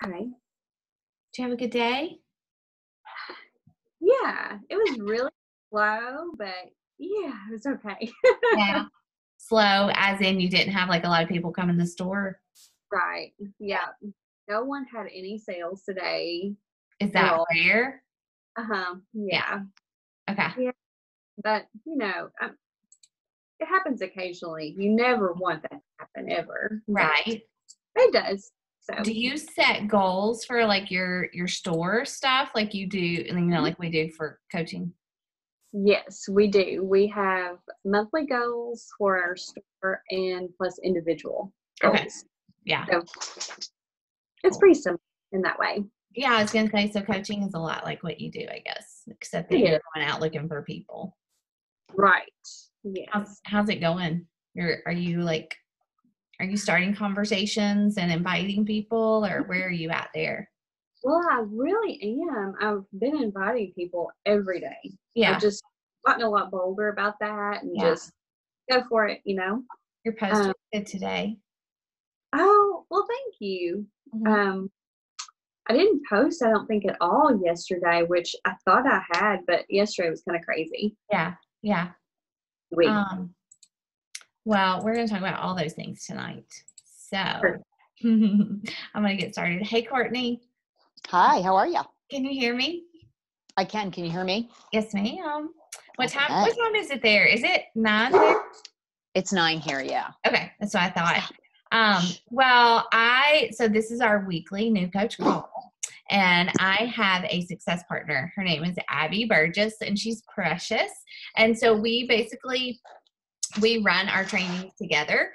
Okay. Did you have a good day? Yeah, it was really slow, but yeah, it was okay. Yeah. Slow, as in you didn't have like a lot of people come in the store? Right. Yeah. Yeah. No one had any sales today Is at that all. rare? Uh-huh. Yeah. Yeah. Okay. Yeah. But, it happens occasionally. You never want that to happen ever, but Right. it does. Do So, you set goals for like your store stuff like you do, mhm. like we do for coaching? Yes, we do. We have monthly goals for our store and plus individual Okay. goals. Yeah. So it's Cool. pretty simple in that way. Yeah, I was gonna say, so coaching is a lot like what you do, I guess, except that It you're is. going out looking for people. Right. How's Yes. how's it going? Are you starting conversations and inviting people, or where are you at there? Well, I really am. I've been inviting people every day. I've Yeah. just gotten a lot bolder about that and Yeah. just go for it. Your post Um, was good today. oh, well, thank you. Mhm. Um, I didn't post, I don't think, at all yesterday, which I thought I had, but yesterday was kind of crazy Yeah. Yeah. week. Um, well, we're gonna talk about all those things tonight. Sure. So I'm gonna get started. Hey, Courtney, Hi, how are you? can you hear me? I can. Can you hear me? Yes, ma'am. What Okay. time is it there? Is it 9 there? It's 9 here, yeah. Okay, that's what I thought. Stop. So this is our weekly new coach call, and I have a success partner. Her name is Abby Burgess, and she's precious. And so we run our trainings together.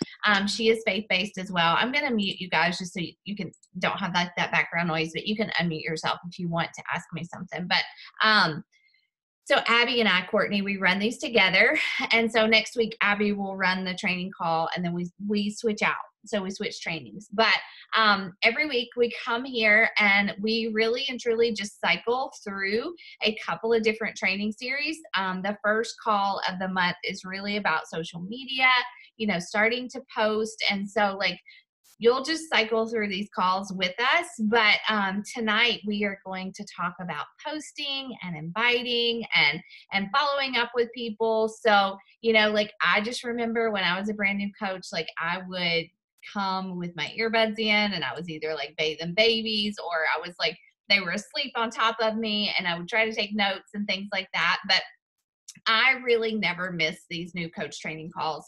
She is faith-based as well. I'm going to mute you guys just so you can don't have that background noise, but you can unmute yourself if you want to ask me something. But so Abby and I, Courtney, we run these together. And so next week, Abby will run the training call, and then we switch out. So we switch trainings. But every week we come here and we really and truly just cycle through a couple of different training series. The first call of the month is really about social media, starting to post. And so you'll just cycle through these calls with us. But tonight we are going to talk about posting and inviting and following up with people. So, I just remember when I was a brand new coach, I would come with my earbuds in and I was either bathing babies or I was they were asleep on top of me and I would try to take notes and things like that. But I really never miss these new coach training calls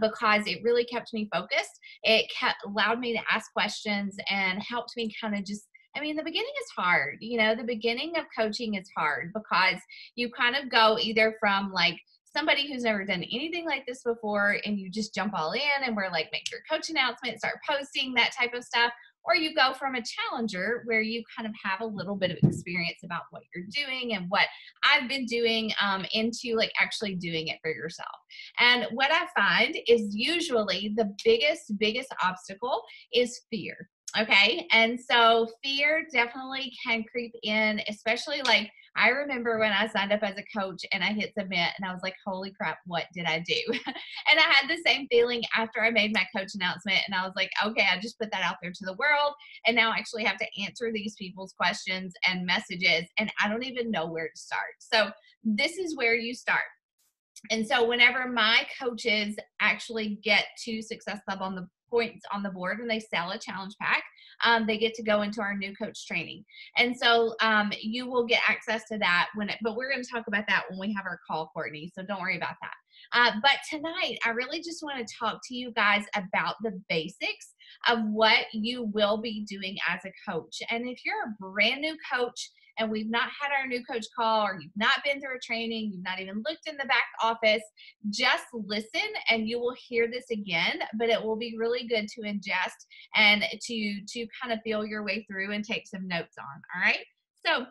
because it really kept me focused. It allowed me to ask questions and helped me kind of the beginning is hard. The beginning of coaching is hard because you kind of go either from somebody who's never done anything like this before and you just jump all in and we're make your coach announcement, start posting, that type of stuff. Or you go from a challenger where you kind of have a little bit of experience about what you're doing and what I've been doing into actually doing it for yourself. And what I find is usually the biggest obstacle is fear. Okay. And so fear definitely can creep in, especially I remember when I signed up as a coach and I hit submit and I was like, holy crap, what did I do? And I had the same feeling after I made my coach announcement. And I was like, okay, I just put that out there to the world. And now I actually have to answer these people's questions and messages. And I don't even know where to start. So this is where you start. And so whenever my coaches actually get to Success Club on the points on the board when they sell a challenge pack, they get to go into our new coach training. And so you will get access to that but we're going to talk about that when we have our call, Courtney. So don't worry about that. But tonight, I really just want to talk to you guys about the basics of what you will be doing as a coach. And if you're a brand new coach, and we've not had our new coach call, or you've not been through a training, you've not even looked in the back office, just listen and you will hear this again, but it will be really good to ingest and to kind of feel your way through and take some notes on. All right. So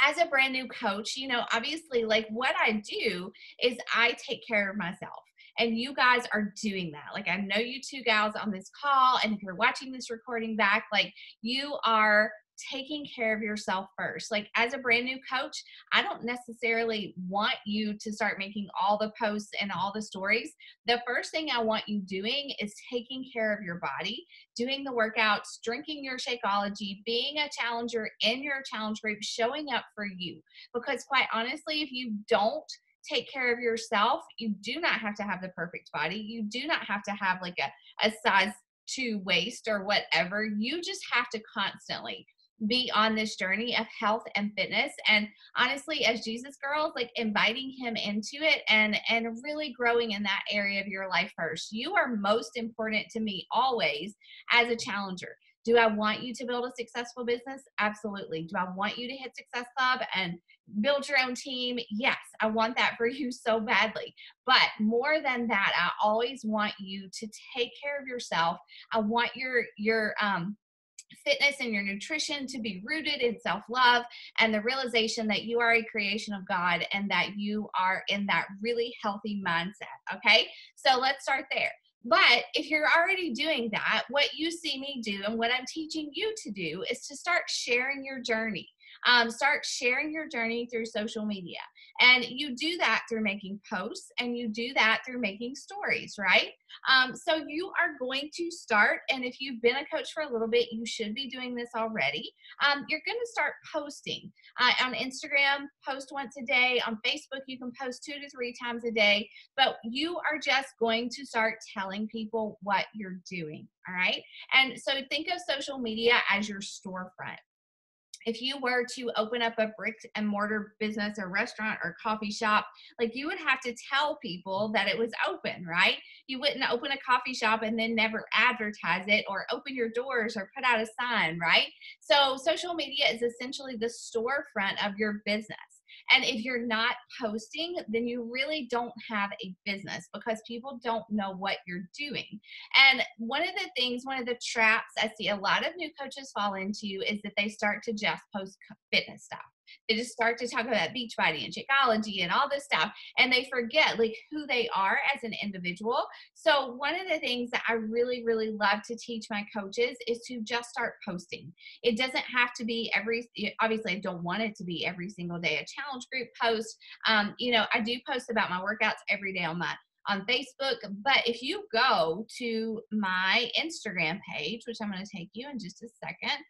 as a brand new coach, obviously what I do is I take care of myself. And you guys are doing that. Like, I know you two gals on this call, and if you're watching this recording back, like, you are taking care of yourself first. Like, as a brand new coach, I don't necessarily want you to start making all the posts and all the stories. The first thing I want you doing is taking care of your body, doing the workouts, drinking your Shakeology, being a challenger in your challenge group, showing up for you. Because quite honestly, if you don't take care of yourself, you do not have to have the perfect body. You do not have to have like a size 2 waist or whatever. You just have to constantly be on this journey of health and fitness. And honestly, as Jesus girls, like inviting him into it and really growing in that area of your life first. You are most important to me always as a challenger. Do I want you to build a successful business? Absolutely. Do I want you to hit Success Club and build your own team? Yes, I want that for you so badly. But more than that, I always want you to take care of yourself. I want your fitness and your nutrition to be rooted in self-love and the realization that you are a creation of God and that you are in that really healthy mindset. Okay, so let's start there. But if you're already doing that, what you see me do and what I'm teaching you to do is to start sharing your journey. Start sharing your journey through social media. And you do that through making posts, and you do that through making stories, right? So you are going to start, and if you've been a coach for a little bit, you should be doing this already. You're going to start posting on Instagram, post once a day. On Facebook, you can post 2 to 3 times a day, but you are just going to start telling people what you're doing. All right. And so think of social media as your storefront. If you were to open up a brick and mortar business or restaurant or coffee shop, like you would have to tell people that it was open, right? You wouldn't open a coffee shop and then never advertise it or open your doors or put out a sign, right? So social media is essentially the storefront of your business. And if you're not posting, then you really don't have a business because people don't know what you're doing. And one of the traps I see a lot of new coaches fall into is that they start to just post fitness stuff. They just start to talk about Beachbody and Shakeology and all this stuff, and they forget like who they are as an individual. So one of the things that I really, really love to teach my coaches is to just start posting. It doesn't have to be obviously I don't want it to be every single day a challenge group post. I do post about my workouts every day on Facebook, but if you go to my Instagram page, which I'm going to take you in just a second,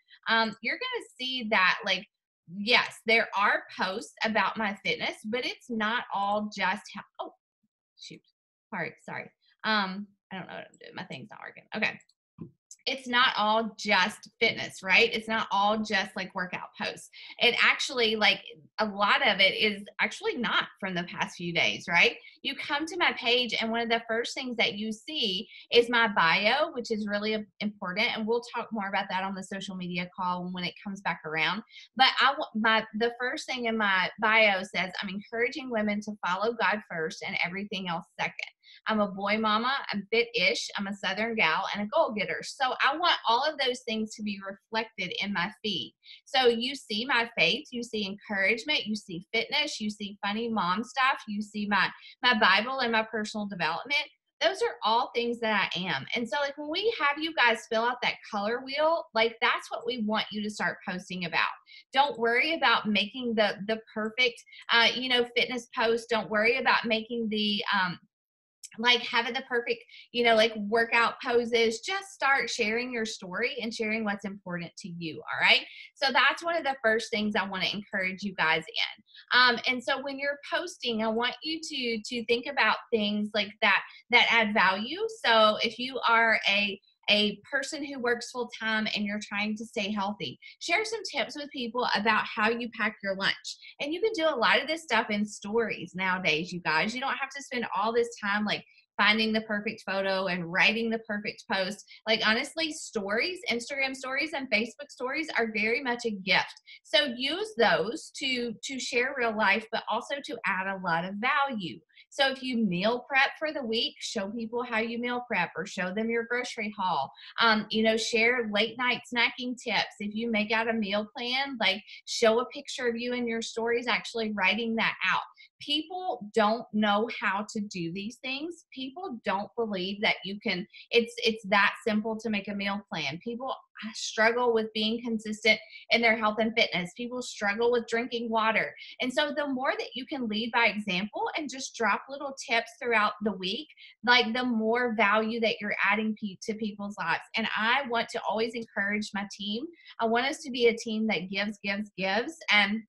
you're going to see that yes, there are posts about my fitness, but it's not all just oh, shoot. Sorry. I don't know what I'm doing. My thing's not working. Okay. It's not all just fitness, right? It's not all just like workout posts. It actually, like a lot of it is actually not from the past few days, right? You come to my page and one of the first things that you see is my bio, which is really important. And we'll talk more about that on the social media call when it comes back around. But the first thing in my bio says, I'm encouraging women to follow God first and everything else second. I'm a boy mama, I'm fit-ish, I'm a Southern gal, and a goal-getter. So I want all of those things to be reflected in my feed. So you see my faith, you see encouragement, you see fitness, you see funny mom stuff, you see my Bible and my personal development. Those are all things that I am. And so when we have you guys fill out that color wheel, that's what we want you to start posting about. Don't worry about making the perfect, fitness post. Don't worry about making the, having the perfect, workout poses. Just start sharing your story and sharing what's important to you. All right. So that's one of the first things I want to encourage you guys in. And so when you're posting, I want you to think about things like that add value. So if you are a person who works full time and you're trying to stay healthy, share some tips with people about how you pack your lunch. And you can do a lot of this stuff in stories nowadays, you guys. You don't have to spend all this time finding the perfect photo and writing the perfect post. Honestly, stories, Instagram stories and Facebook stories are very much a gift. So use those to share real life, but also to add a lot of value. So if you meal prep for the week, show people how you meal prep or show them your grocery haul. Share late night snacking tips. If you make out a meal plan, show a picture of you in your stories actually writing that out. people don't know how to do these things. People don't believe that you can, it's that simple to make a meal plan. People struggle with being consistent in their health and fitness. People struggle with drinking water. And so the more that you can lead by example and just drop little tips throughout the week, like the more value that you're adding to people's lives. And I want to always encourage my team. I want us to be a team that gives, and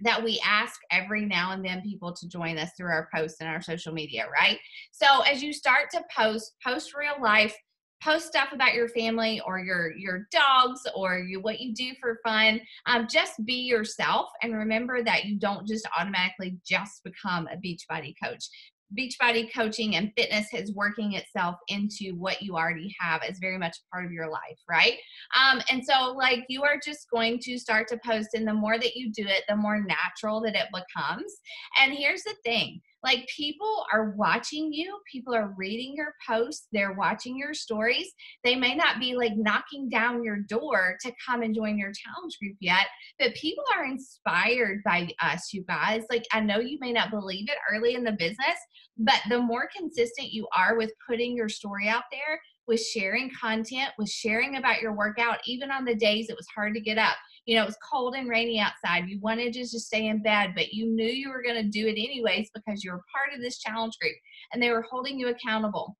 that we ask every now and then people to join us through our posts and our social media, right? So as you start to post real life, post stuff about your family or your dogs or what you do for fun. Just be yourself, and remember that you don't just automatically just become a Beachbody coach. Beachbody coaching and fitness is working itself into what you already have as very much part of your life, right? And so like you are just going to start to post, and the more that you do it, the more natural that it becomes. And here's the thing, like people are watching you, people are reading your posts, they're watching your stories. They may not be like knocking down your door to come and join your challenge group yet, but people are inspired by us, you guys. Like I know you may not believe it early in the business, but the more consistent you are with putting your story out there, with sharing content, with sharing about your workout, even on the days it was hard to get up. You know, it was cold and rainy outside. You wanted to just stay in bed, but you knew you were going to do it anyways because you were part of this challenge group and they were holding you accountable.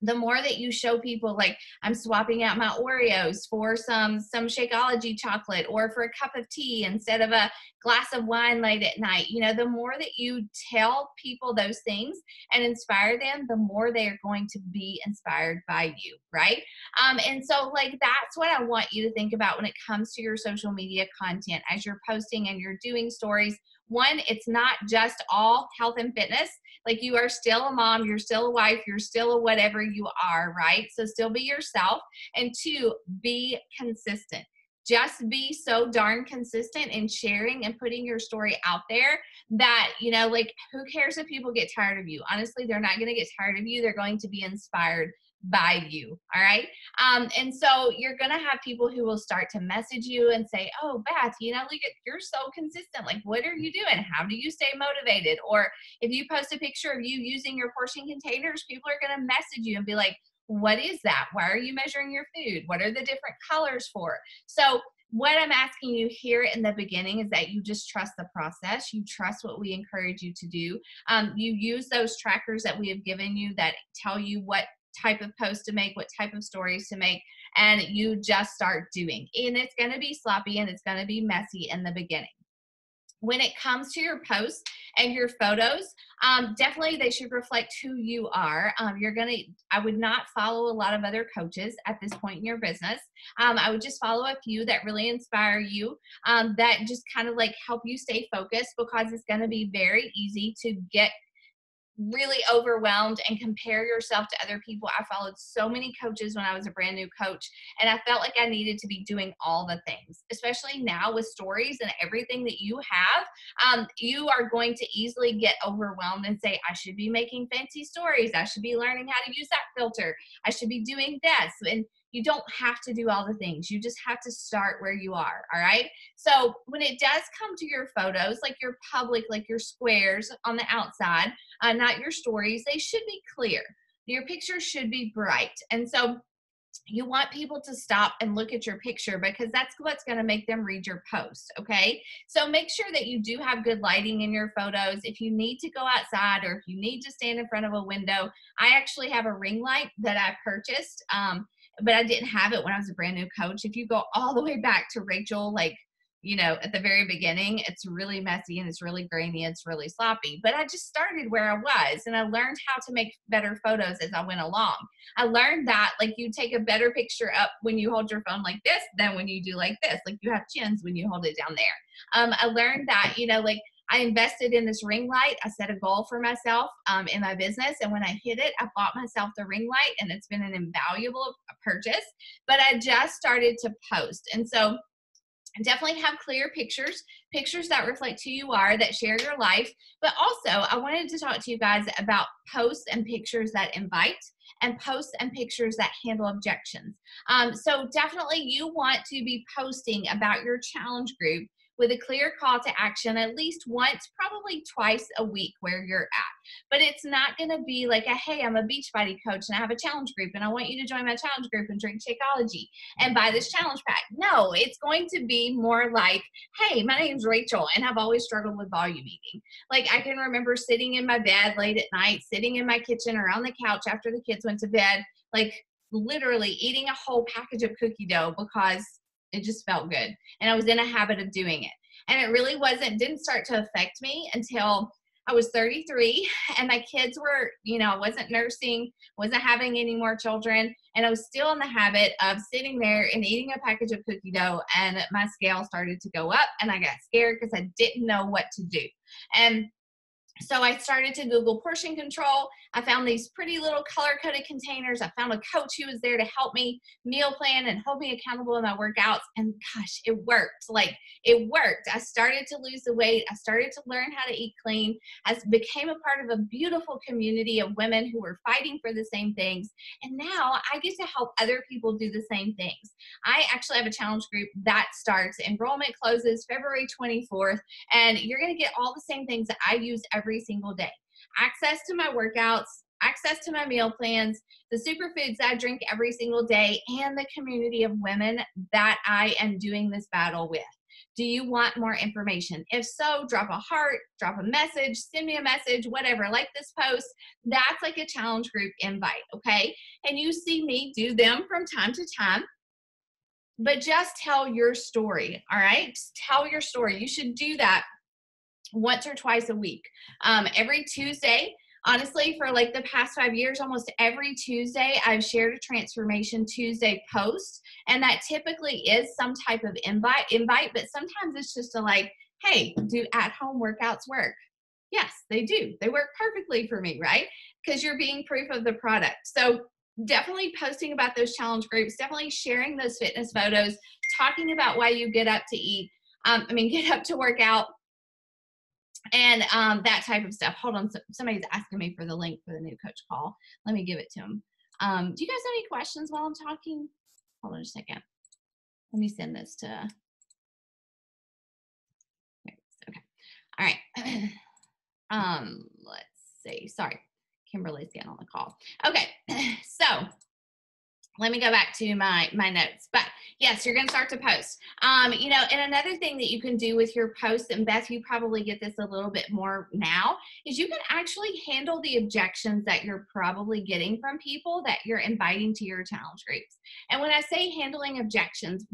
The more that you show people, like I'm swapping out my Oreos for some Shakeology chocolate or for a cup of tea instead of a glass of wine late at night, you know, the more that you tell people those things and inspire them, the more they are going to be inspired by you, right? And so like that's what I want you to think about when it comes to your social media content as you're posting and you're doing stories. One, it's not just all health and fitness. Like you are still a mom, you're still a wife, you're still a whatever you are, right? So still be yourself. And two, be consistent. Just be so darn consistent in sharing and putting your story out there that, you know, like who cares if people get tired of you? Honestly, they're not going to get tired of you. They're going to be inspired by you. All right. And so you're going to have people who will start to message you and say, oh, Beth, you know, look, you're so consistent. Like, what are you doing? How do you stay motivated? Or if you post a picture of you using your portion containers, people are going to message you and be like, what is that? Why are you measuring your food? What are the different colors for? So what I'm asking you here in the beginning is that you just trust the process. You trust what we encourage you to do. You use those trackers that we have given you that tell you what type of post to make, what type of stories to make, and you just start doing. And it's going to be sloppy and it's going to be messy in the beginning. When it comes to your posts and your photos, definitely they should reflect who you are. I would not follow a lot of other coaches at this point in your business. I would just follow a few that really inspire you, that just kind of like help you stay focused, because it's going to be very easy to get really overwhelmed and compare yourself to other people. I followed so many coaches when I was a brand new coach, and I felt like I needed to be doing all the things, especially now with stories and everything that you have. You are going to easily get overwhelmed and say, I should be making fancy stories. I should be learning how to use that filter. I should be doing this. And you don't have to do all the things. You just have to start where you are. All right. So when it does come to your photos, like your public, like your squares on the outside, not your stories, they should be clear. Your picture should be bright. And so you want people to stop and look at your picture, because that's what's going to make them read your post. Okay. So make sure that you do have good lighting in your photos. If you need to go outside or if you need to stand in front of a window, I actually have a ring light that I purchased. But I didn't have it when I was a brand new coach. If you go all the way back to Rachel, like, you know, at the very beginning, it's really messy and it's really grainy. It's really sloppy, but I just started where I was and I learned how to make better photos as I went along. I learned that like you take a better picture up when you hold your phone like this than when you do like this. Like you have chins when you hold it down there. I learned that, you know, like I invested in this ring light. I set a goal for myself in my business. And when I hit it, I bought myself the ring light, and it's been an invaluable purchase, but I just started to post. And so definitely have clear pictures that reflect who you are, that share your life. But also I wanted to talk to you guys about posts and pictures that invite, and posts and pictures that handle objections. So definitely you want to be posting about your challenge group with a clear call to action at least once, probably twice a week where you're at. But it's not going to be like, hey, I'm a Beachbody coach and I have a challenge group and I want you to join my challenge group and drink Shakeology and buy this challenge pack. No, it's going to be more like, hey, my name's Rachel and I've always struggled with volume eating. Like I can remember sitting in my bed late at night, sitting in my kitchen or on the couch after the kids went to bed, like literally eating a whole package of cookie dough because it just felt good. And I was in a habit of doing it. And it really didn't start to affect me until I was 33 and my kids were, I wasn't nursing, wasn't having any more children. And I was still in the habit of sitting there and eating a package of cookie dough, and my scale started to go up and I got scared because I didn't know what to do. And so I started to Google portion control. I found these pretty little color-coded containers. I found a coach who was there to help me meal plan and hold me accountable in my workouts. And gosh, it worked. Like it worked. I started to lose the weight. I started to learn how to eat clean. I became a part of a beautiful community of women who were fighting for the same things. And now I get to help other people do the same things. I actually have a challenge group that starts. Enrollment closes February 24th. And you're going to get all the same things that I use every single day. Access to my workouts, access to my meal plans, the superfoods I drink every single day, and the community of women that I am doing this battle with. Do you want more information? If so, drop a heart, drop a message, send me a message, whatever, like this post. That's like a challenge group invite, okay? And you see me do them from time to time. But just tell your story, all right? Just tell your story. You should do that once or twice a week. Every Tuesday, honestly, for like the past 5 years, almost every Tuesday, I've shared a Transformation Tuesday post. And that typically is some type of invite, but sometimes it's just like, hey, do at-home workouts work? Yes, they do. They work perfectly for me, right? Because you're being proof of the product. So definitely posting about those challenge groups, definitely sharing those fitness photos, talking about why you get up to eat, get up to work out, and that type of stuff. Hold on, somebody's asking me for the link for the new coach call. Let me give it to them. Do you guys have any questions while I'm talking? Hold on a second. Let me send this to, okay. All right. Let's see. Sorry, Kimberly's getting on the call. Okay, so let me go back to my notes. But yes, you're going to start to post. And another thing that you can do with your posts, and Beth, you probably get this a little bit more now, is you can actually handle the objections that you're probably getting from people that you're inviting to your challenge groups. And when I say handling objections,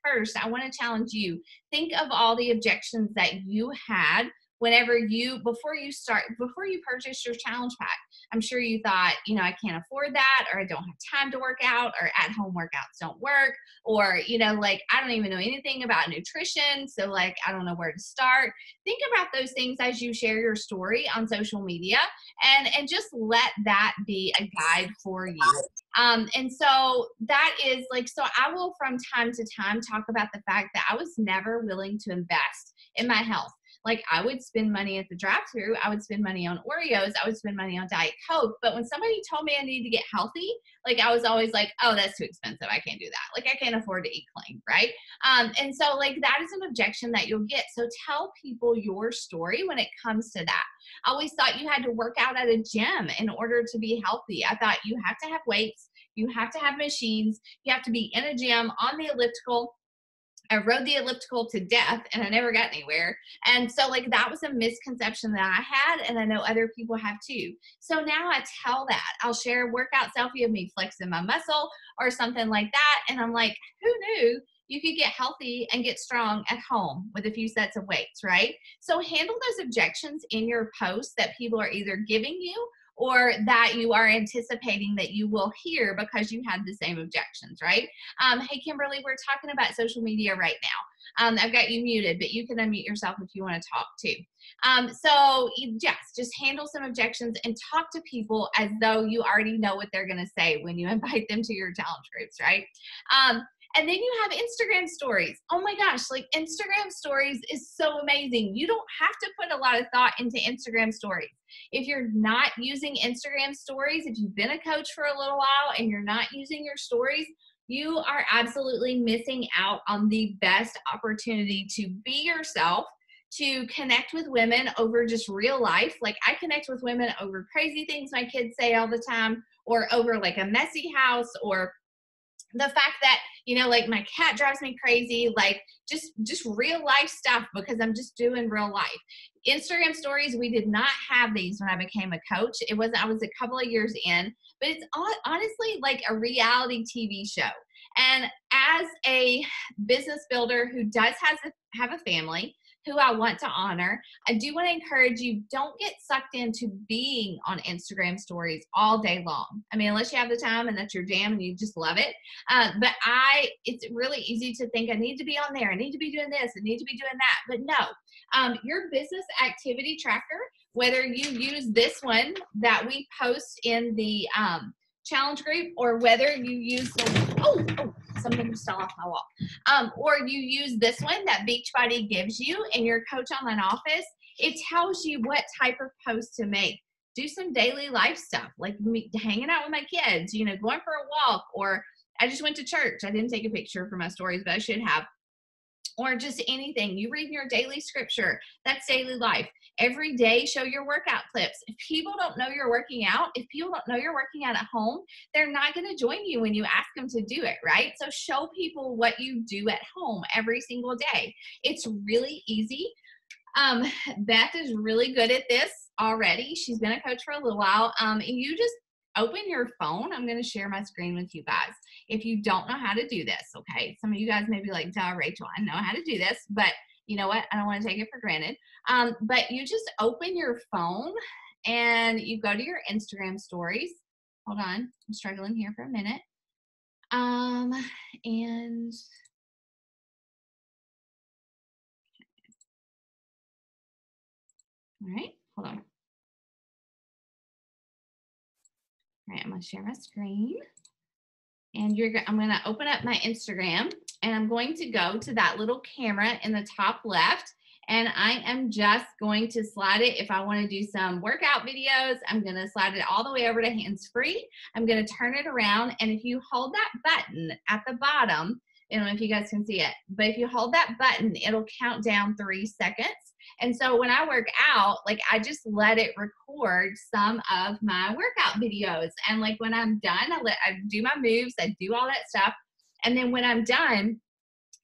first, I want to challenge you. Think of all the objections that you had before you purchased your challenge pack. I'm sure you thought, I can't afford that, or I don't have time to work out, or at-home workouts don't work, or, I don't even know anything about nutrition, so I don't know where to start. Think about those things as you share your story on social media, and just let that be a guide for you. And so that is so I will from time to time talk about the fact that I was never willing to invest in my health. I would spend money at the drive-thru, I would spend money on Oreos, I would spend money on Diet Coke. But when somebody told me I needed to get healthy, I was always like, oh, that's too expensive. I can't do that. I can't afford to eat clean, right? And so that is an objection that you'll get. So tell people your story when it comes to that. I always thought you had to work out at a gym in order to be healthy. I thought you have to have weights, you have to have machines, you have to be in a gym on the elliptical. I rode the elliptical to death and I never got anywhere. And so that was a misconception that I had, and I know other people have too. So now I tell that. I'll share a workout selfie of me flexing my muscle or something like that. And I'm like, who knew you could get healthy and get strong at home with a few sets of weights, right? So handle those objections in your posts that people are either giving you or that you are anticipating that you will hear because you had the same objections, right? Hey, Kimberly, we're talking about social media right now. I've got you muted, but you can unmute yourself if you want to talk too. So yes, just handle some objections and talk to people as though you already know what they're going to say when you invite them to your challenge groups, right? And then you have Instagram stories. Oh my gosh, Instagram stories is so amazing. You don't have to put a lot of thought into Instagram stories. If you're not using Instagram stories, if you've been a coach for a little while and you're not using your stories, you are absolutely missing out on the best opportunity to be yourself, to connect with women over just real life. Like I connect with women over crazy things my kids say all the time, or over like a messy house, or the fact that, you know, like my cat drives me crazy, like just real life stuff, because I'm just doing real life. Instagram stories, we did not have these when I became a coach. I was a couple of years in, but it's honestly like a reality TV show. And as a business builder who does have a family, who I want to honor, I do want to encourage you, don't get sucked into being on Instagram stories all day long. I mean, unless you have the time and that's your jam and you just love it. But it's really easy to think I need to be on there. I need to be doing this. I need to be doing that. But no, your business activity tracker, whether you use this one that we post in the challenge group, or whether you use something just fell off my wall, or you use this one that Beachbody gives you in your Coach Online office. It tells you what type of post to make. Do some daily life stuff, like me hanging out with my kids, you know, going for a walk, or I just went to church. I didn't take a picture for my stories, but I should have. Or just anything. You read your daily scripture. That's daily life. Every day, show your workout clips. If people don't know you're working out, if people don't know you're working out at home, they're not going to join you when you ask them to do it, right? So show people what you do at home every single day. It's really easy. Beth is really good at this already. She's been a coach for a little while. And you just open your phone. I'm going to share my screen with you guys. If you don't know how to do this, okay? Some of you guys may be like, duh, Rachel, I know how to do this, but you know what? I don't want to take it for granted. But you just open your phone and you go to your Instagram stories. Hold on. I'm struggling here for a minute. And all right, hold on. All right, I'm going to share my screen. And I'm going to open up my Instagram, and I'm going to go to that little camera in the top left, and I am just going to slide it. If I want to do some workout videos, I'm going to slide it all the way over to hands-free. I'm going to turn it around, and if you hold that button at the bottom, I don't know if you guys can see it, but if you hold that button, it'll count down 3 seconds. And so when I work out, like I just let it record some of my workout videos. And like when I'm done, I do my moves, I do all that stuff. And then when I'm done,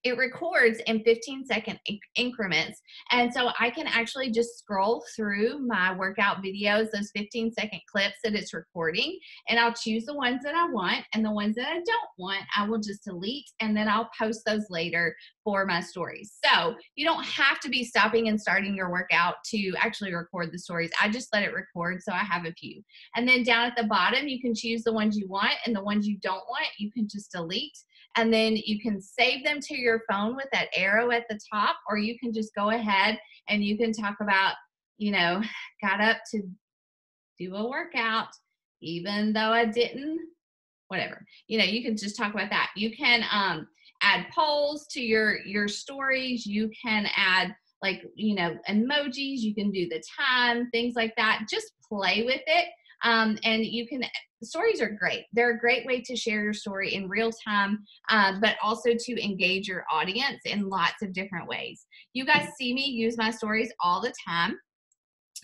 it records in 15-second increments. And so I can actually just scroll through my workout videos, those 15-second clips that it's recording, and I'll choose the ones that I want, and the ones that I don't want, I will just delete, and then I'll post those later for my stories. So you don't have to be stopping and starting your workout to actually record the stories. I just let it record, so I have a few. And then down at the bottom, you can choose the ones you want, and the ones you don't want, you can just delete. And then you can save them to your phone with that arrow at the top, or you can just go ahead and you can talk about, you know, got up to do a workout, even though I didn't, whatever. You know, you can just talk about that. You can add polls to your stories. You can add like, you know, emojis. You can do the time, things like that. Just play with it. And you can, stories are great. They're a great way to share your story in real time, but also to engage your audience in lots of different ways. You guys see me use my stories all the time.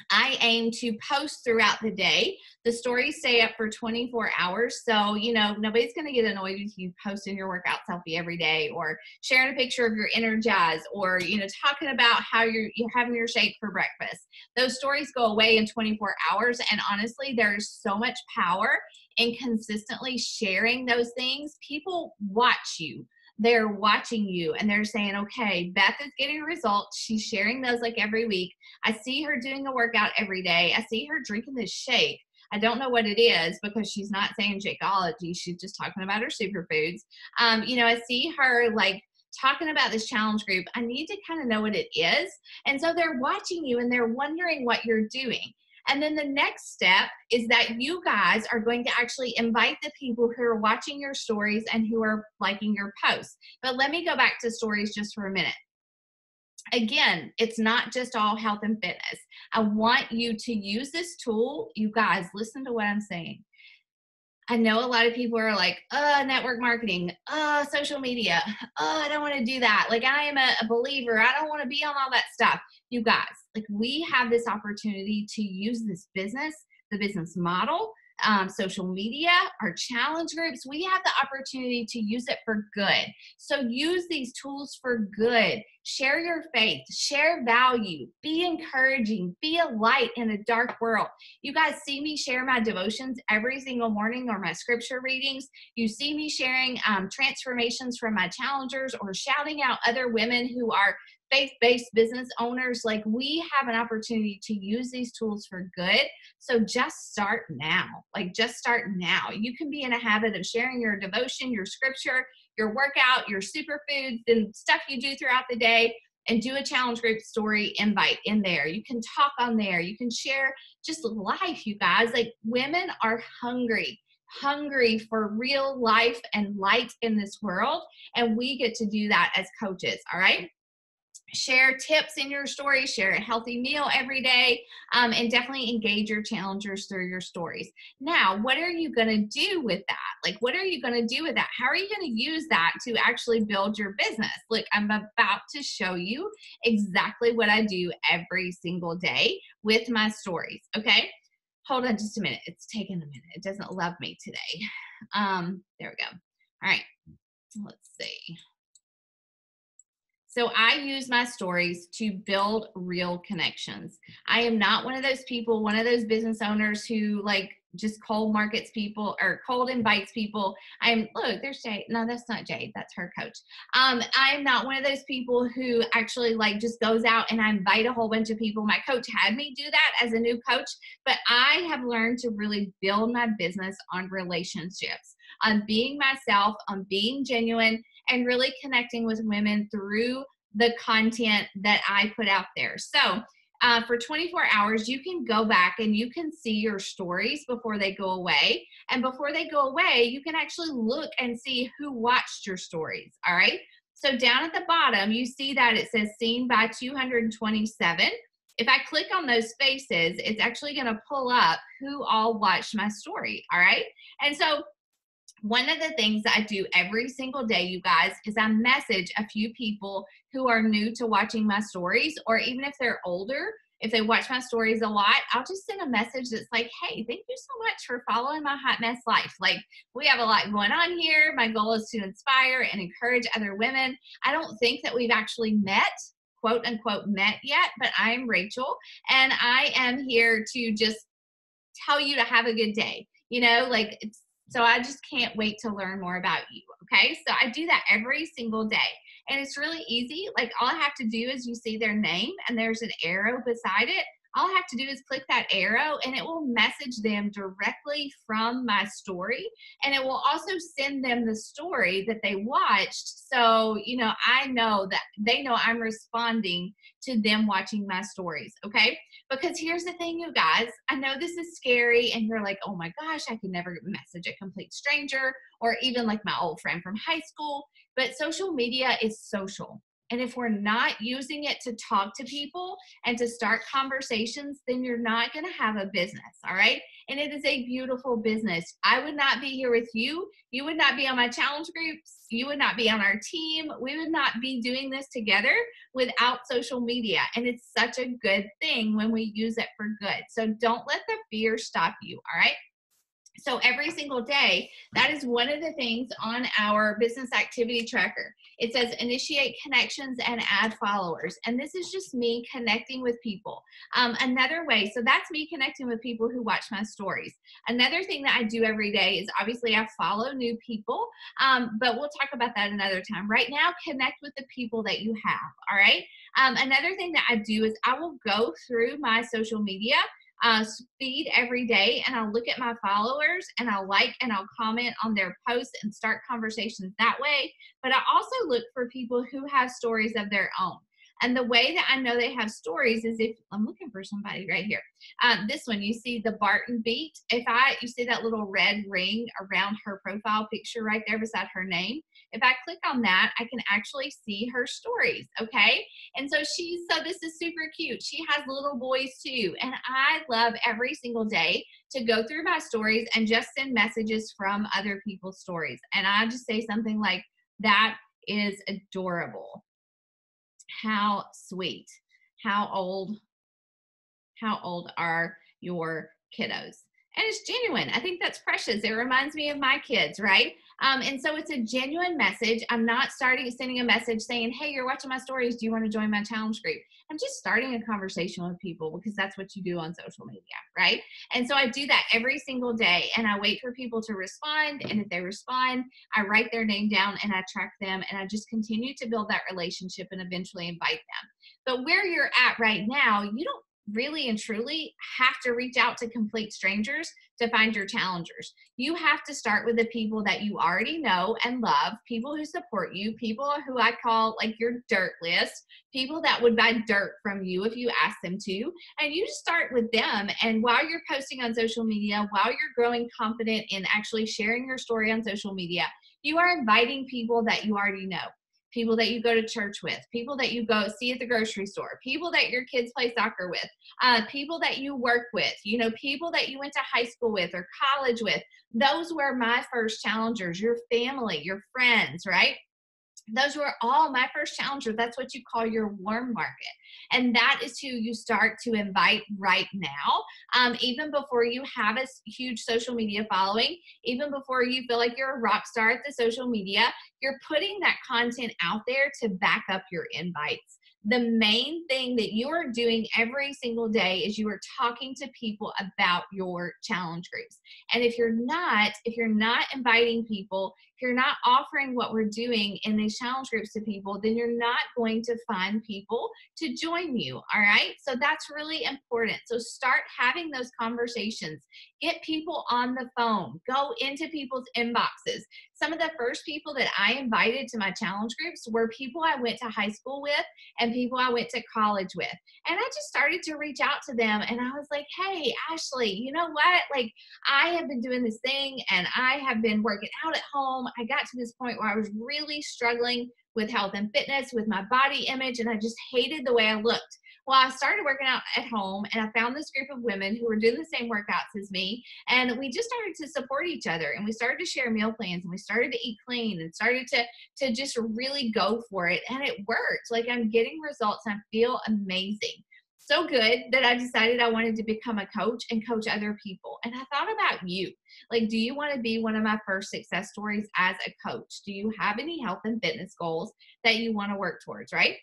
I aim to post throughout the day. The stories stay up for 24 hours. So, you know, nobody's going to get annoyed with you posting your workout selfie every day, or sharing a picture of your Energize, or, you know, talking about how you're having your shake for breakfast. Those stories go away in 24 hours. And honestly, there's so much power in consistently sharing those things. People watch you. They're watching you and they're saying, okay, Beth is getting results. She's sharing those like every week. I see her doing a workout every day. I see her drinking this shake. I don't know what it is because she's not saying Shakeology. She's just talking about her superfoods. You know, I see her like talking about this challenge group. I need to kind of know what it is. And so they're watching you and they're wondering what you're doing. And then the next step is that you guys are going to actually invite the people who are watching your stories and who are liking your posts. But let me go back to stories just for a minute. Again, it's not just all health and fitness. I want you to use this tool. You guys, listen to what I'm saying. I know a lot of people are like, network marketing, social media. I don't want to do that. Like, I am a believer. I don't want to be on all that stuff. You guys, like, we have this opportunity to use this business, the business model, social media, our challenge groups. We have the opportunity to use it for good. So use these tools for good. Share your faith, share value, be encouraging, be a light in a dark world. You guys see me share my devotions every single morning or my scripture readings. You see me sharing transformations from my challengers or shouting out other women who are faith-based business owners. Like, we have an opportunity to use these tools for good. So just start now. Like, just start now. You can be in a habit of sharing your devotion, your scripture, your workout, your superfoods, and stuff you do throughout the day, and do a challenge group story invite in there. You can talk on there. You can share just life, you guys. Like, women are hungry for real life and light in this world. And we get to do that as coaches. All right. Share tips in your story, share a healthy meal every day, and definitely engage your challengers through your stories. Now, what are you going to do with that? Like, what are you going to do with that? How are you going to use that to actually build your business? Look, I'm about to show you exactly what I do every single day with my stories, okay? Hold on just a minute. It's taking a minute. It doesn't love me today. There we go. All right, let's see. So I use my stories to build real connections. I am not one of those people, one of those business owners who like just cold markets people or cold invites people. Look, there's Jade. No, that's not Jade. That's her coach. I'm not one of those people who actually like just goes out and I invite a whole bunch of people. My coach had me do that as a new coach, but I have learned to really build my business on relationships, on being myself, on being genuine, and really connecting with women through the content that I put out there. So for 24 hours, you can go back and you can see your stories before they go away. And before they go away, you can actually look and see who watched your stories. All right. So down at the bottom, you see that it says seen by 227. If I click on those faces, it's actually going to pull up who all watched my story. All right. And so one of the things that I do every single day, you guys, is I message a few people who are new to watching my stories, or even if they're older, if they watch my stories a lot, I'll just send a message that's like, hey, thank you so much for following my hot mess life. Like, we have a lot going on here. My goal is to inspire and encourage other women. I don't think that we've actually met, quote unquote, met yet, but I'm Rachel, and I am here to just tell you to have a good day. You know, like, so I just can't wait to learn more about you, okay? So I do that every single day. And it's really easy. Like, all I have to do is you see their name and there's an arrow beside it. All I have to do is click that arrow and it will message them directly from my story. And it will also send them the story that they watched. So, you know, I know that they know I'm responding to them watching my stories, okay? Because here's the thing, you guys, I know this is scary and you're like, oh my gosh, I can never message a complete stranger or even like my old friend from high school, but social media is social. And if we're not using it to talk to people and to start conversations, then you're not going to have a business, all right? And it is a beautiful business. I would not be here with you. You would not be on my challenge groups. You would not be on our team. We would not be doing this together without social media. And it's such a good thing when we use it for good. So don't let the fear stop you, all right? So every single day, that is one of the things on our business activity tracker. It says initiate connections and add followers. And this is just me connecting with people. Another way, so that's me connecting with people who watch my stories. Another thing that I do every day is obviously I follow new people, but we'll talk about that another time. Right now, connect with the people that you have, all right? Another thing that I do is I will go through my social media feed every day, and I'll look at my followers and I'll like and I'll comment on their posts and start conversations that way. But I also look for people who have stories of their own. And the way that I know they have stories is if I'm looking for somebody right here. This one, you see the Barton Beat. You see that little red ring around her profile picture right there beside her name. If I click on that, I can actually see her stories. Okay. And so this is super cute. She has little boys too. And I love every single day to go through my stories and just send messages from other people's stories. And I just say something like, that is adorable. How sweet. How old are your kiddos? And it's genuine. I think that's precious. It reminds me of my kids, right? And so it's a genuine message. I'm not sending a message saying, hey, you're watching my stories. Do you want to join my challenge group? I'm just starting a conversation with people because that's what you do on social media, right? And so I do that every single day, and I wait for people to respond. And if they respond, I write their name down and I track them, and I just continue to build that relationship and eventually invite them. But where you're at right now, you don't really and truly have to reach out to complete strangers to find your challengers. You have to start with the people that you already know and love, people who support you, people who I call like your dirt list, people that would buy dirt from you if you ask them to. And you just start with them. And while you're posting on social media, while you're growing confident in actually sharing your story on social media, you are inviting people that you already know. People that you go to church with, people that you go see at the grocery store, people that your kids play soccer with, people that you work with, people that you went to high school with or college with. Those were my first challengers, your family, your friends, right? Those were all my first challengers. That's what you call your warm market. And that is who you start to invite right now. Even before you have a huge social media following, even before you feel like you're a rock star at the social media, you're putting that content out there to back up your invites. The main thing that you are doing every single day is you are talking to people about your challenge groups. And if you're not inviting people, if you're not offering what we're doing in these challenge groups to people, then you're not going to find people to join you. All right. So that's really important. So start having those conversations. Get people on the phone. Go into people's inboxes. Some of the first people that I invited to my challenge groups were people I went to high school with and people I went to college with. And I just started to reach out to them and I was like, hey, Ashley, you know what? Like, I have been doing this thing and I have been working out at home. I got to this point where I was really struggling with health and fitness, with my body image, and I just hated the way I looked. Well, I started working out at home and I found this group of women who were doing the same workouts as me. And we just started to support each other and we started to share meal plans and we started to eat clean and started to just really go for it. And it worked. Like, I'm getting results and I feel amazing. So good that I decided I wanted to become a coach and coach other people. And I thought about you. Like, do you want to be one of my first success stories as a coach? Do you have any health and fitness goals that you want to work towards, right?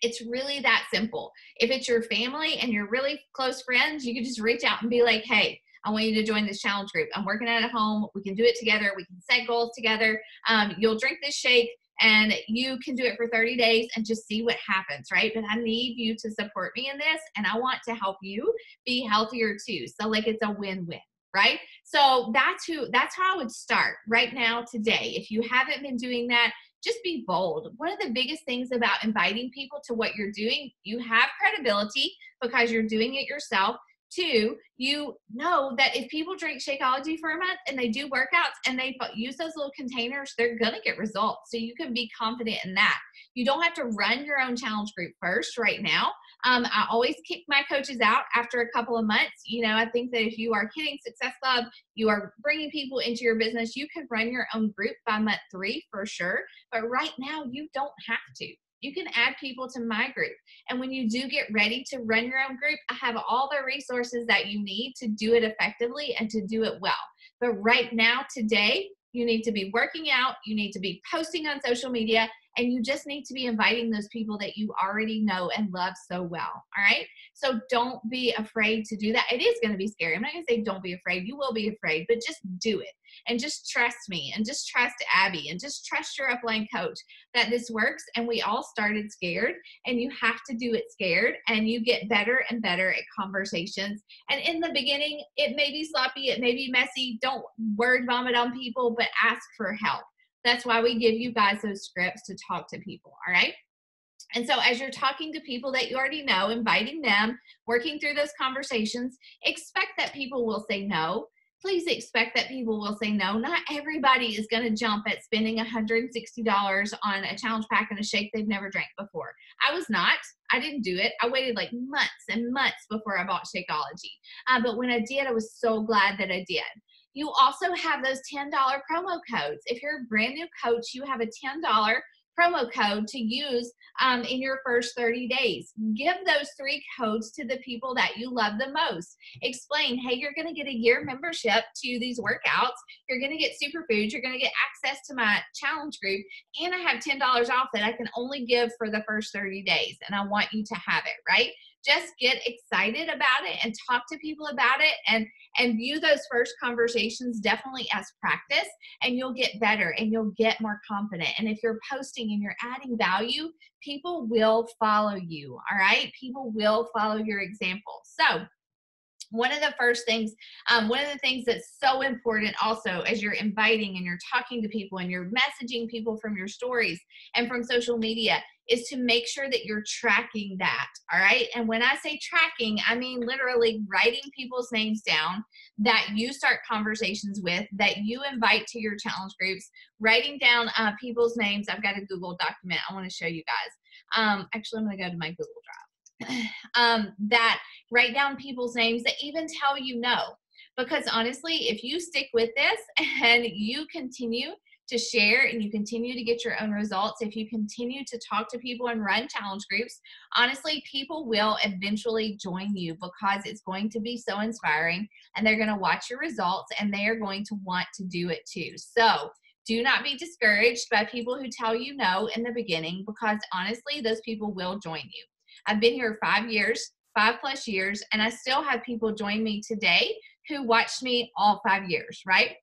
It's really that simple. If it's your family and you're really close friends, you can just reach out and be like, hey, I want you to join this challenge group. I'm working out at home. We can do it together. We can set goals together. You'll drink this shake and you can do it for 30 days and just see what happens, right? But I need you to support me in this and I want to help you be healthier too. So like, it's a win-win, right? So that's how I would start right now today. If you haven't been doing that, just be bold. One of the biggest things about inviting people to what you're doing, you have credibility because you're doing it yourself. Two, you know that if people drink Shakeology for a month and they do workouts and they use those little containers, they're going to get results. So you can be confident in that. You don't have to run your own challenge group first right now. I always kick my coaches out after a couple of months. I think that if you are hitting Success Club, you are bringing people into your business, you can run your own group by month 3 for sure. But right now, you don't have to. You can add people to my group. And when you do get ready to run your own group, I have all the resources that you need to do it effectively and to do it well. But right now, today, you need to be working out, you need to be posting on social media, and you just need to be inviting those people that you already know and love so well. All right. So don't be afraid to do that. It is going to be scary. I'm not going to say don't be afraid. You will be afraid, but just do it. And just trust me and just trust Abby and just trust your upline coach that this works. And we all started scared and you have to do it scared and you get better and better at conversations. And in the beginning, it may be sloppy. It may be messy. Don't word vomit on people, but ask for help. That's why we give you guys those scripts to talk to people. All right. And so as you're talking to people that you already know, inviting them, working through those conversations, expect that people will say no. Please expect that people will say no. Not everybody is going to jump at spending $160 on a challenge pack and a shake they've never drank before. I was not. I didn't do it. I waited like months and months before I bought Shakeology. But when I did, I was so glad that I did. You also have those $10 promo codes. If you're a brand new coach, you have a $10 promo code to use in your first 30 days. Give those 3 codes to the people that you love the most. Explain, hey, you're going to get a year membership to these workouts. You're going to get superfoods. You're going to get access to my challenge group. And I have $10 off that I can only give for the first 30 days. And I want you to have it, right? Just get excited about it and talk to people about it, and view those first conversations definitely as practice, and you'll get better and you'll get more confident. And if you're posting and you're adding value, people will follow you, all right? People will follow your example. So one of the first things, one of the things that's so important also as you're inviting and you're talking to people and you're messaging people from your stories and from social media is to make sure that you're tracking that, all right? And when I say tracking, I mean literally writing people's names down that you start conversations with, that you invite to your challenge groups, writing down people's names. I've got a Google document I want to show you guys. Actually, I'm going to go to my Google Drive. That write down people's names that even tell you no. Because honestly, if you stick with this and you continue to share and you continue to get your own results, if you continue to talk to people and run challenge groups, honestly, people will eventually join you because it's going to be so inspiring and they're going to watch your results and they are going to want to do it too. So do not be discouraged by people who tell you no in the beginning, because honestly, those people will join you. I've been here 5 years, 5+ years, and I still have people join me today who watched me all 5 years, right?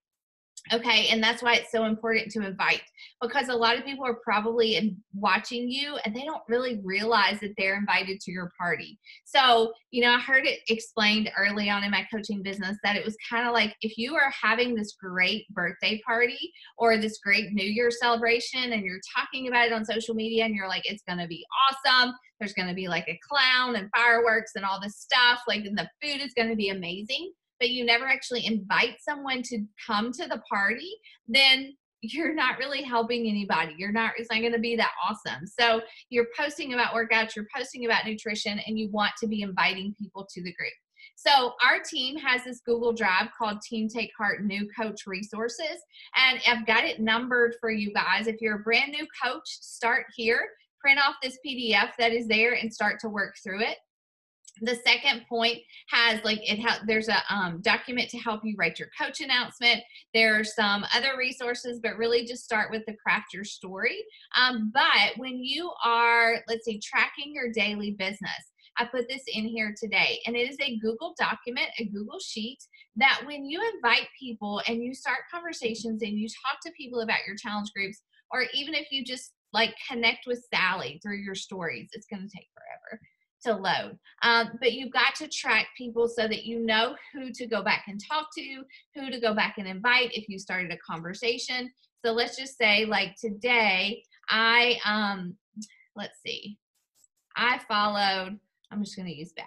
Okay, and that's why it's so important to invite, because a lot of people are probably watching you and they don't really realize that they're invited to your party. So, you know, I heard it explained early on in my coaching business that it was kind of like if you are having this great birthday party or this great New Year celebration and you're talking about it on social media and you're like, it's going to be awesome. There's going to be like a clown and fireworks and all this stuff. Like, and the food is going to be amazing, but you never actually invite someone to come to the party, then you're not really helping anybody. It's not going to be that awesome. So you're posting about workouts, you're posting about nutrition, and you want to be inviting people to the group. So our team has this Google Drive called Team Take Heart New Coach Resources, and I've got it numbered for you guys. If you're a brand new coach, start here, print off this PDF that is there and start to work through it. The second point has there's a document to help you write your coach announcement. There are some other resources, but really just start with the craft your story. But when you are, let's say, tracking your daily business, I put this in here today, and it is a Google document, a Google sheet, that when you invite people and you start conversations and you talk to people about your challenge groups, or even if you just like connect with Sally through your stories, it's going to take forever to load. But you've got to track people so that you know who to go back and talk to, who to go back and invite if you started a conversation. So let's just say like today, I followed, I'm just going to use Beth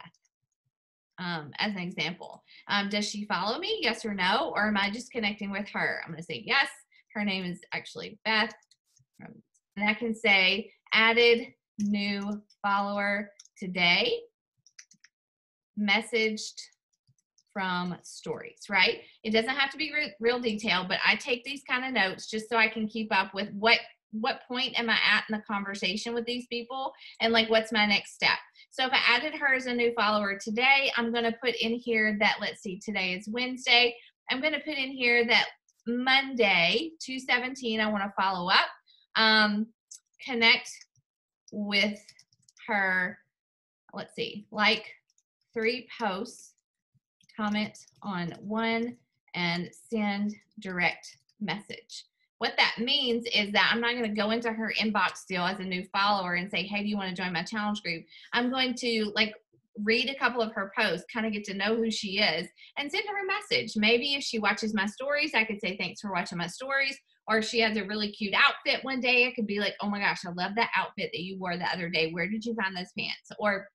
as an example. Does she follow me? Yes or no? Or am I just connecting with her? I'm going to say yes. Her name is actually Beth. And I can say added new follower today, messaged from stories, right? It doesn't have to be real detail, but I take these kind of notes just so I can keep up with what point am I at in the conversation with these people and like what's my next step. So if I added her as a new follower today, I'm going to put in here that, let's see, today is Wednesday. I'm going to put in here that Monday, 2/17, I want to follow up, connect with her, let's see, like 3 posts, comment on 1, and send direct message. What that means is that I'm not going to go into her inbox still as a new follower and say, hey, do you want to join my challenge group? I'm going to like read a couple of her posts, kind of get to know who she is, and send her a message. Maybe if she watches my stories, I could say, thanks for watching my stories. or she has a really cute outfit one day. I could be like, oh my gosh, I love that outfit that you wore the other day. Where did you find those pants? Or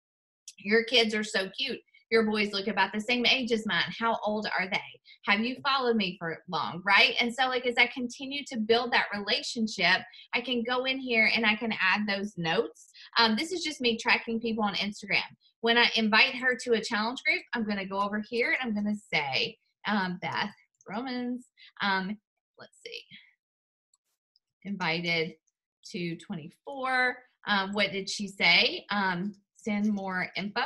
your kids are so cute. Your boys look about the same age as mine. How old are they? Have you followed me for long, right? And so like as I continue to build that relationship, I can go in here and I can add those notes. This is just me tracking people on Instagram. When I invite her to a challenge group, I'm going to go over here and I'm going to say, Beth Romans, let's see, invited to 24. What did she say? Send more info.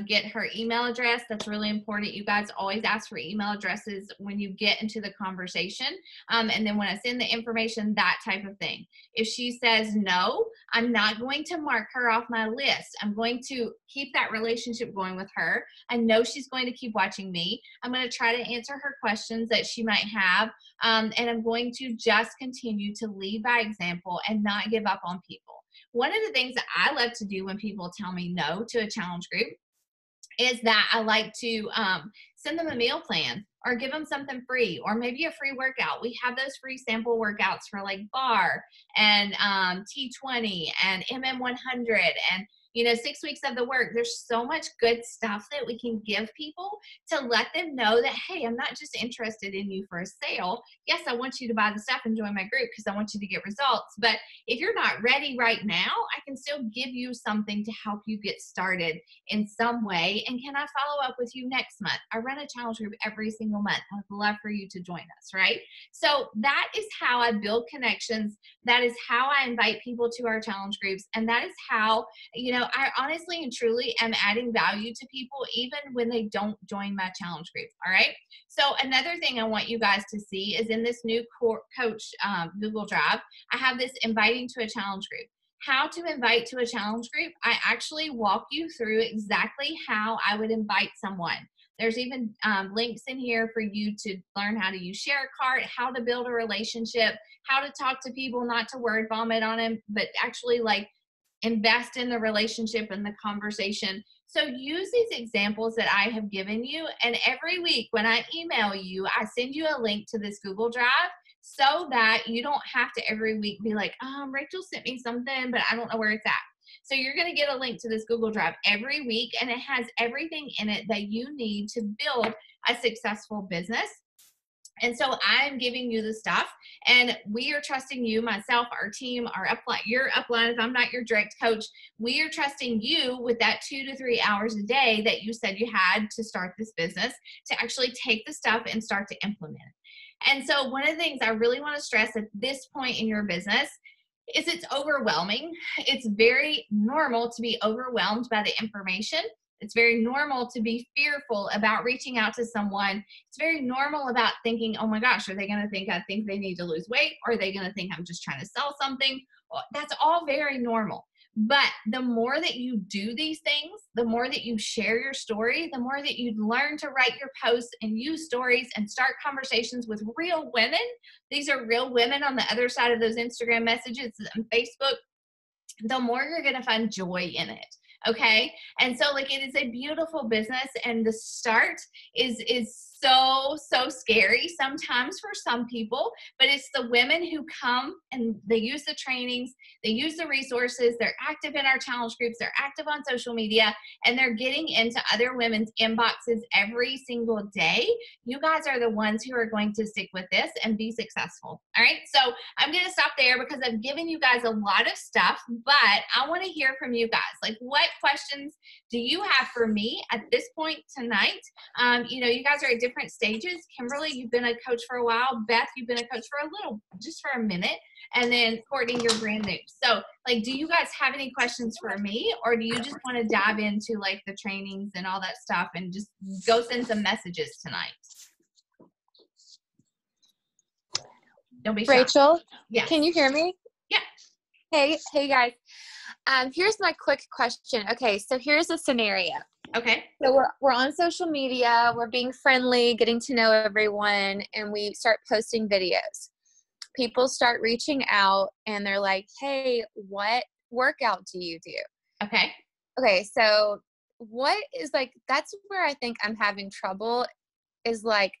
Get her email address. That's really important. You guys always ask for email addresses when you get into the conversation. And then when I send the information, that type of thing. If she says no, I'm not going to mark her off my list. I'm going to keep that relationship going with her. I know she's going to keep watching me. I'm going to try to answer her questions that she might have. And I'm going to just continue to lead by example and not give up on people. One of the things that I love to do when people tell me no to a challenge group is that I like to send them a meal plan or give them something free, or maybe a free workout. We have those free sample workouts for like bar and T20 and MM100 and 6 weeks of the work. There's so much good stuff that we can give people to let them know that, hey, I'm not just interested in you for a sale. Yes, I want you to buy the stuff and join my group because I want you to get results. But if you're not ready right now, I can still give you something to help you get started in some way. And can I follow up with you next month? I run a challenge group every single month. I'd love for you to join us, right? So that is how I build connections. That is how I invite people to our challenge groups. And that is how, I honestly and truly am adding value to people even when they don't join my challenge group. All right. So another thing I want you guys to see is in this new coach Google Drive, I have this inviting to a challenge group. How to invite to a challenge group. I actually walk you through exactly how I would invite someone. There's even links in here for you to learn how to use share cart, how to build a relationship, how to talk to people, not to word vomit on them, but actually like invest in the relationship and the conversation. So use these examples that I have given you. And every week when I email you, I send you a link to this Google Drive so that you don't have to every week be like, Rachel sent me something, but I don't know where it's at. So you're going to get a link to this Google Drive every week, and it has everything in it that you need to build a successful business. And so I'm giving you the stuff, and we are trusting you, myself, our team, our upline, your upline. If I'm not your direct coach, we are trusting you with that 2 to 3 hours a day that you said you had to start this business to actually take the stuff and start to implement it. And so one of the things I really want to stress at this point in your business is it's overwhelming. It's very normal to be overwhelmed by the information. It's very normal to be fearful about reaching out to someone. It's very normal about thinking, oh my gosh, are they going to think I think they need to lose weight? Or are they going to think I'm just trying to sell something? Well, that's all very normal. But the more that you do these things, the more that you share your story, the more that you learn to write your posts and use stories and start conversations with real women. These are real women on the other side of those Instagram messages and Facebook. The more you're going to find joy in it. Okay. And so like it is a beautiful business, and the start is so scary sometimes for some people, but it's the women who come and they use the trainings, they use the resources, they're active in our challenge groups, they're active on social media, and they're getting into other women's inboxes every single day. You guys are the ones who are going to stick with this and be successful. All right. So I'm going to stop there because I've given you guys a lot of stuff, but I want to hear from you guys. Like, what questions do you have for me at this point tonight? You guys are at different stages. Kimberly, you've been a coach for a while. Beth, you've been a coach for just for a minute. And then Courtney, you're brand new. So like, do you guys have any questions for me, or do you just want to dive into like the trainings and all that stuff and just go send some messages tonight? Don't be shy. Rachel, yes. Can you hear me? Yeah. Hey guys. Here's my quick question. Okay, so here's a scenario. Okay. So we're on social media, we're being friendly, getting to know everyone, and we start posting videos. People start reaching out and they're like, hey, what workout do you do? Okay. Okay, so what is like, that's where I think I'm having trouble is like,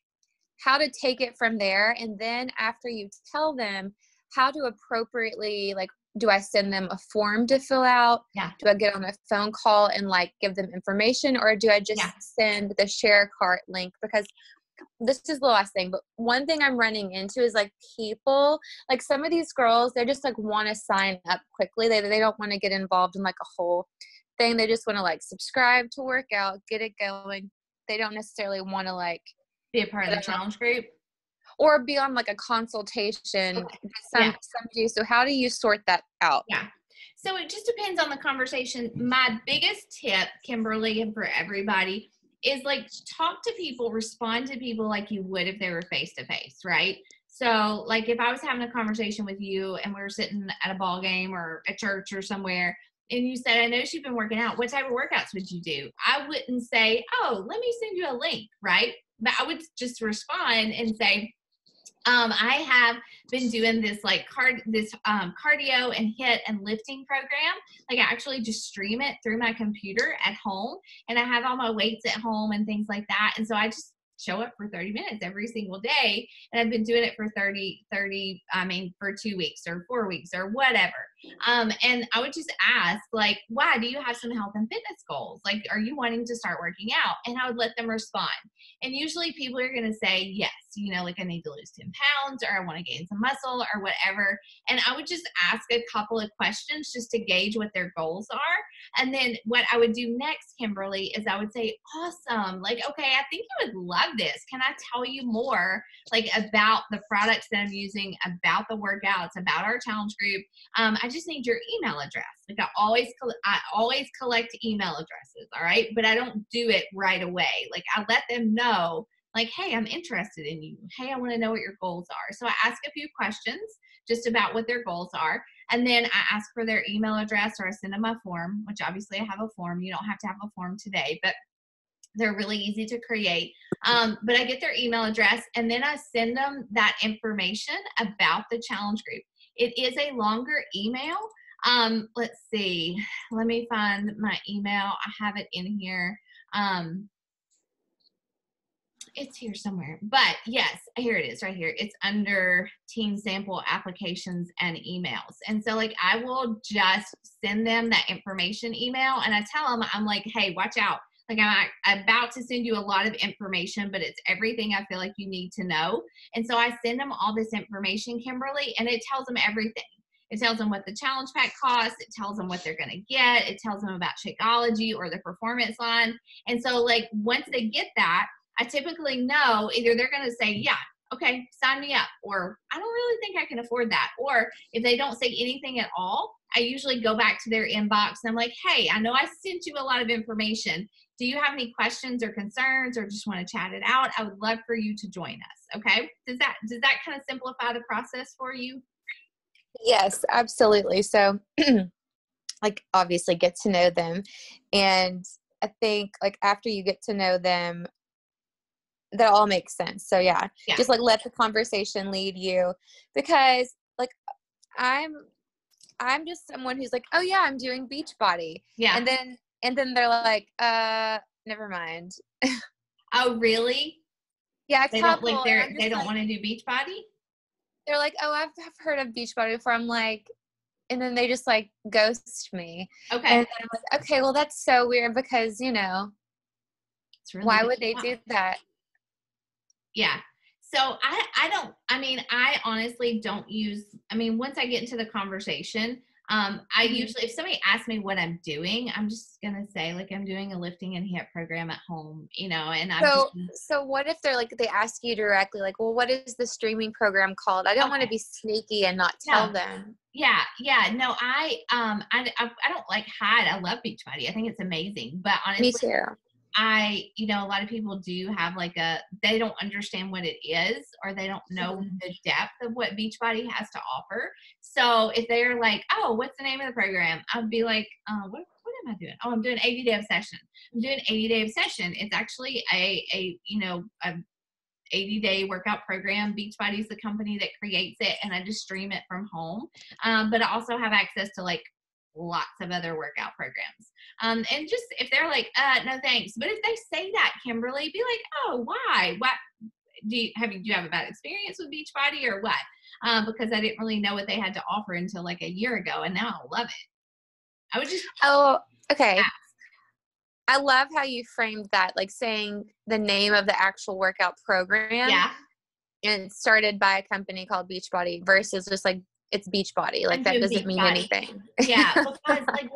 how to take it from there. And then after you tell them how to appropriately, like, do I send them a form to fill out? Yeah. Do I get on a phone call and like give them information, or do I just send the share cart link? Because this is the last thing, but one thing I'm running into is like people, like some of these girls, they just like want to sign up quickly. They don't want to get involved in like a whole thing. They just want to like subscribe to work out, get it going. They don't necessarily want to like be a part of the challenge group or be on like a consultation. Okay. Some do. So how do you sort that out? Yeah. So it just depends on the conversation. My biggest tip, Kimberly, and for everybody is like talk to people, respond to people like you would if they were face to face, right? So like if I was having a conversation with you and we were sitting at a ball game or a church or somewhere, and you said, I noticed you've been working out. What type of workouts would you do? I wouldn't say, oh, let me send you a link, right? But I would just respond and say, I have been doing this like cardio and HIIT and lifting program. Like I actually just stream it through my computer at home, and I have all my weights at home and things like that. And so I just show up for 30 minutes every single day. And I've been doing it for for 2 weeks or 4 weeks or whatever. And I would just ask like, why do you have some health and fitness goals? Like, are you wanting to start working out? And I would let them respond. And usually people are going to say, yes, like I need to lose 10 pounds or I want to gain some muscle or whatever. And I would just ask a couple of questions just to gauge what their goals are. And then what I would do next, Kimberly, is I would say, awesome. Like, okay, I think you would love this. Can I tell you more like about the products that I'm using, about the workouts, about our challenge group? I just need your email address. Like I always collect email addresses. All right. But I don't do it right away. Like I let them know like, hey, I'm interested in you. Hey, I want to know what your goals are. So I ask a few questions just about what their goals are. And then I ask for their email address or I send them a form, which obviously I have a form. You don't have to have a form today, but they're really easy to create. But I get their email address and then I send them that information about the challenge group. It is a longer email. Let's see. Let me find my email. I have it in here. It's here somewhere, but yes, here it is right here. It's under team sample applications and emails. And so like, I will just send them that information email and I tell them, I'm like, hey, watch out. Like I'm about to send you a lot of information, but it's everything I feel like you need to know. And so I send them all this information, Kimberly, and it tells them everything. It tells them what the challenge pack costs. It tells them what they're going to get. It tells them about Shakeology or the performance line. And so like, once they get that, I typically know either they're going to say, yeah, okay, sign me up, or I don't really think I can afford that. Or if they don't say anything at all, I usually go back to their inbox and I'm like, hey, I know I sent you a lot of information. Do you have any questions or concerns or just want to chat it out? I would love for you to join us. Okay. Does that kind of simplify the process for you? Yes, absolutely. So like obviously get to know them. And I think like after you get to know them, that all makes sense. So yeah, just like let the conversation lead you, because like I'm just someone who's like, oh yeah, I'm doing Beachbody. Yeah. And then they're like, never mind. Oh, really? Yeah. They don't want to do Beachbody? They're like, oh, I've heard of Beachbody before. I'm like, and then they just like ghost me. Okay. And I'm like, okay, well that's so weird because, it's really why would they do that? Yeah. So I honestly don't use, once I get into the conversation, I usually, if somebody asks me what I'm doing, I'm just going to say like, I'm doing a lifting and HIIT program at home, and so what if they're like, they ask you directly, like, well, what is the streaming program called? I don't want to be sneaky and not tell them. Yeah. Yeah. No, I don't like hide. I love Beachbody. I think it's amazing, but honestly, me too. a lot of people do have they don't understand what it is, or they don't know the depth of what Beachbody has to offer. So if they're like, oh, what's the name of the program? I'd be like, what am I doing? Oh, I'm doing 80 Day Obsession. I'm doing 80 Day Obsession. It's actually a 80-day workout program. Beachbody is the company that creates it, and I just stream it from home. But I also have access to lots of other workout programs. And just if they're like, no thanks. But if they say that, Kimberly, be like, oh, why? What? do you have a bad experience with Beachbody or what? Because I didn't really know what they had to offer until like a year ago, and now I love it. I would just Oh, okay. ask. I love how you framed that, like saying the name of the actual workout program. Yeah. And it's started by a company called Beachbody versus just like it's Beachbody. Like I'm that doing doesn't mean Beachbody. anything. Yeah, because like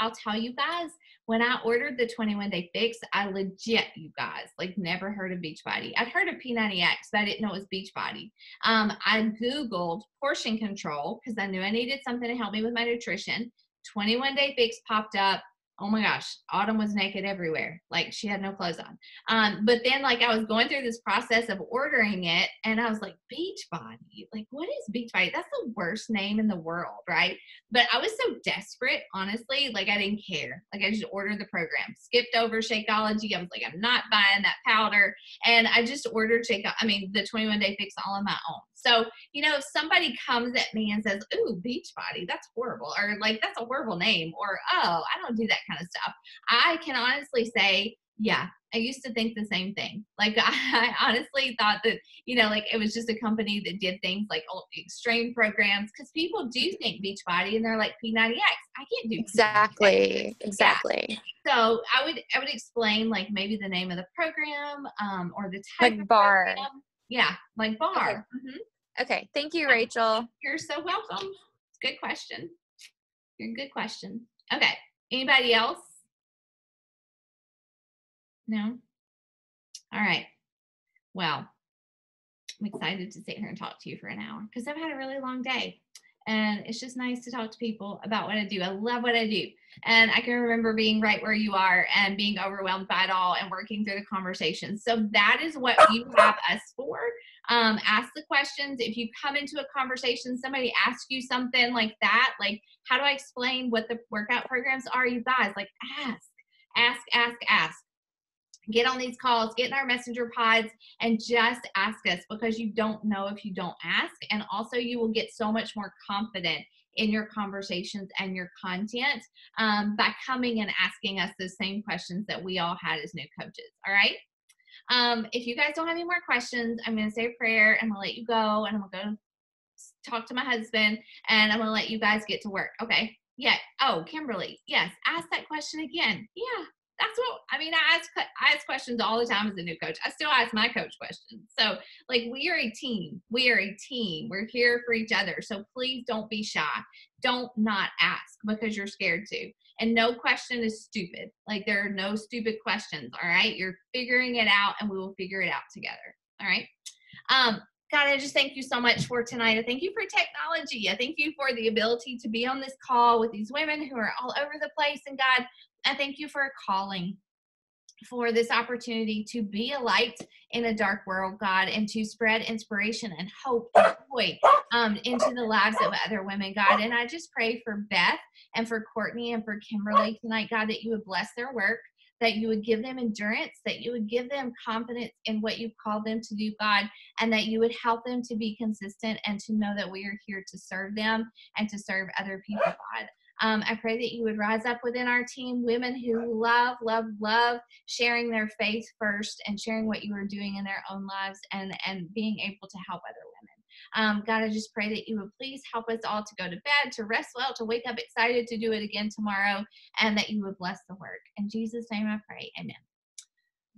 I'll tell you guys, when I ordered the 21-day fix, I legit, you guys, like never heard of Beachbody. I'd heard of P90X, but I didn't know it was Beachbody. I Googled portion control because I knew I needed something to help me with my nutrition. 21-day fix popped up. Oh my gosh, Autumn was naked everywhere. Like she had no clothes on. But then like I was going through this process of ordering it and I was like, Beachbody, like what is Beachbody? That's the worst name in the world, right? But I was so desperate, honestly, like I didn't care. Like I just ordered the program, skipped over Shakeology. I was like, I'm not buying that powder. And I just ordered the 21-day fix all on my own. So, if somebody comes at me and says, ooh, Beachbody, that's horrible. Or like, that's a horrible name. Or, oh, I don't do that kind of stuff. I can honestly say, yeah, I used to think the same thing. Like I honestly thought that, like it was just a company that did things like extreme programs because people do think Beachbody and they're like P90X. I can't do Exactly. P90X. Exactly. Yeah. So I would explain like maybe the name of the program or the type Like of bar. program. Yeah, like bar. Okay. Mm-hmm. Okay. Thank you, Rachel. You're so welcome. Good question. Good question. Okay. Anybody else? No? All right. Well, I'm excited to sit here and talk to you for an hour because I've had a really long day. And it's just nice to talk to people about what I do. I love what I do. And I can remember being right where you are and being overwhelmed by it all and working through the conversations. So that is what you have us for. Ask the questions. If you come into a conversation, somebody asks you something like that, like, how do I explain what the workout programs are? You guys, like, ask. Get on these calls, get in our messenger pods, and just ask us because you don't know if you don't ask. And also you will get so much more confident in your conversations and your content by coming and asking us the same questions that we all had as new coaches. All right. If you guys don't have any more questions, I'm going to say a prayer and I'll let you go and I'm going to go talk to my husband and I'm going to let you guys get to work. Okay. Yeah. Oh, Kimberly. Yes. Ask that question again. Yeah. That's what, I ask questions all the time as a new coach. I still ask my coach questions. So like we are a team. We're here for each other. So please don't be shy. Don't not ask because you're scared to. And no question is stupid. Like there are no stupid questions. All right. You're figuring it out and we will figure it out together. All right. God, I just thank you so much for tonight. I thank you for technology. I thank you for the ability to be on this call with these women who are all over the place. And God, I thank you for a calling, for this opportunity to be a light in a dark world, God, and to spread inspiration and hope and joy into the lives of other women, God. And I just pray for Beth and for Courtney and for Kimberly tonight, God, that you would bless their work, that you would give them endurance, that you would give them confidence in what you've called them to do, God, and that you would help them to be consistent and to know that we are here to serve them and to serve other people, God. I pray that you would rise up within our team women who love sharing their faith first and sharing what you are doing in their own lives and being able to help other women. God, I just pray that you would please help us all to go to bed, to rest well, to wake up excited to do it again tomorrow, and that you would bless the work. In Jesus' name I pray. Amen.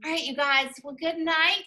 All right, you guys. Well, good night.